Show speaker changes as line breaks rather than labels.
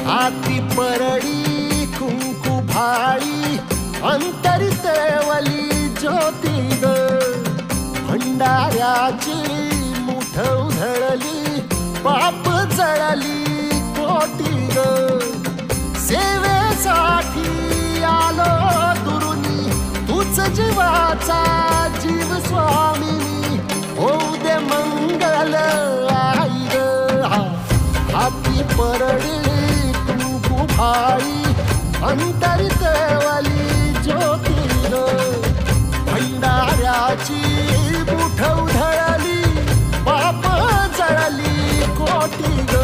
हाती परडी कुंकू भाळी अंतरी तेवली ज्योती ग भंडाऱ्याची मुठ उधळली पाप जळली कोटी ग सेवेसाठी आलो दुरुनी तूच जीवाचा जीव स्वामिनी होऊ दे मंगल आई ग हाती परडी कुंकू भाळी अंतरी तेवली ज्योती ग भंडाऱ्याची मुठ उधळली पाप जळली कोटी ग